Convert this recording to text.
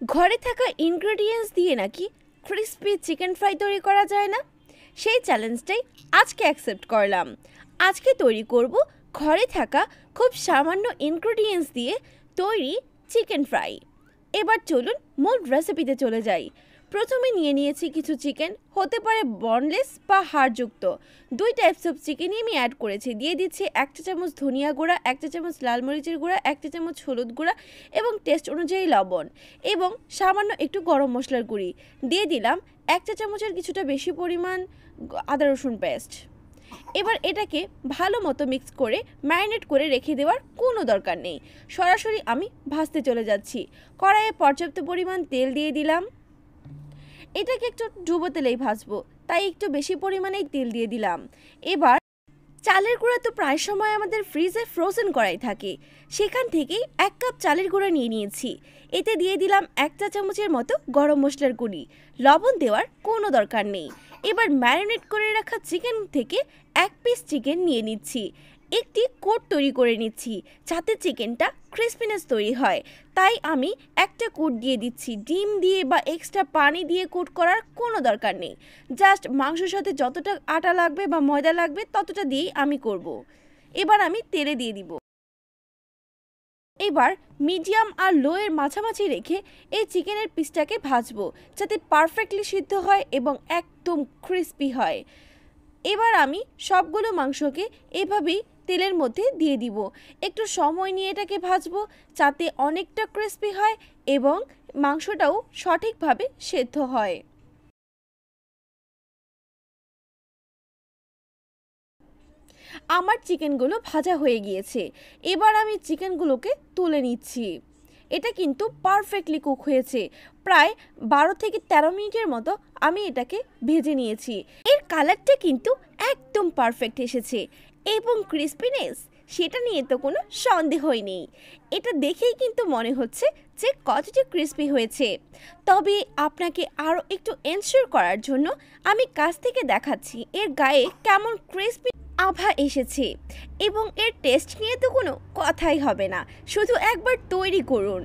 ঘরে থাকা ইনগ্রেডিয়েন্টস দিয়ে নাকি ক্রিস্পি চিকেন ফ্রাই তৈরি করা যায় না? সেই চ্যালেঞ্জটাই আজকে অ্যাকসেপ্ট করলাম। আজকে তৈরি করব ঘরে থাকা খুব সামান্য ইনগ্রেডিয়েন্টস দিয়ে তৈরি চিকেন ফ্রাই। এবার চলুন মূল রেসিপিতে চলে যাই। প্রথমে নিয়ে নিয়েছি কিছু চিকেন, হতে পারে বনলেস বা হাড়যুক্ত। 2 টাইপস অফ চিকেনই আমি অ্যাড করেছি। দিয়ে দিচ্ছি 1 চা চামচ ধনিয়া গুঁড়া, 1 চা চামচ লাল মরিচের গুঁড়া, 1 চা চামচ হলুদ গুঁড়া এবং টেস্ট অনুযায়ী লবণ এবং সামান্য একটু গরম মশলার গুঁড়ি। দিয়ে দিলাম 1 চা চামচের কিছুটা বেশি পরিমাণ আদা রসুন পেস্ট। এবার এটাকে ভালো মতো মিক্স করে ম্যারিনেট করে রেখে দেওয়ার কোনো দরকার নেই। সরাসরি আমি ভাজতে চলে যাচ্ছি। কড়াইয়ে পর্যাপ্ত পরিমাণ তেল দিয়ে দিলাম। এটাকে একটু ডুবো তেলেই ভাজবো, তাই একটু বেশি পরিমাণেই তেল দিয়ে দিলাম। এবার চালের গুঁড়া তো প্রায় সময় আমাদের ফ্রিজে ফ্রোজেন করাই থাকে, সেখান থেকেই 1 কাপ চালের গুঁড়া নিয়ে নিয়েছি। এতে দিয়ে দিলাম 1 চা চামচের মতো গরম মশলার গুঁড়ি। লবণ দেওয়ার কোনো দরকার নেই। এবার ম্যারিনেট করে রাখা চিকেন থেকে 1 পিস চিকেন নিয়ে নিচ্ছি। একটি কোট তৈরি করে নিচ্ছি যাতে চিকেনটা ক্রিস্পিনেস তৈরি হয়, তাই আমি একটা কোট দিয়ে দিচ্ছি। ডিম দিয়ে বা এক্সট্রা পানি দিয়ে কোট করার কোনো দরকার নেই। জাস্ট মাংসের সাথে যতটা আটা লাগবে বা ময়দা লাগবে ততটা দিয়েই আমি করব। এবার আমি তেলে দিয়ে দিব। এবার মিডিয়াম আর লো এর মাঝামাঝি রেখে এই চিকেনের পিসটাকে ভাজবো যাতে পারফেক্টলি সিদ্ধ হয় এবং একদম ক্রিস্পি হয়। এবার আমি সবগুলো মাংসকে এভাবেই তেলের মধ্যে দিয়ে দিব। একটু সময় নিয়ে এটাকে ভাজবো যাতে অনেকটা ক্রিস্পি হয় এবং মাংসটাও সঠিকভাবে সেদ্ধ হয়। আমার চিকেনগুলো ভাজা হয়ে গিয়েছে। এবার আমি চিকেনগুলোকে তুলে নিচ্ছি। এটা কিন্তু পারফেক্টলি কুক হয়েছে। প্রায় 12 থেকে 13 মিনিটের মতো আমি এটাকে ভেজে নিয়েছি। এর কালারটা কিন্তু একদম পারফেক্ট এসেছে এবং ক্রিস্পিনেস সেটা নিয়ে তো কোনো সন্দেহই নেই। এটা দেখেই কিন্তু মনে হচ্ছে যে কতটা ক্রিস্পি হয়েছে। তবে আপনাকে আরও একটু এনশিওর করার জন্য আমি কাছ থেকে দেখাচ্ছি এর গায়ে কেমন ক্রিস্পি আভা এসেছে এবং এর টেস্ট নিয়ে তো কোনো কথাই হবে না। শুধু একবার তৈরি করুন।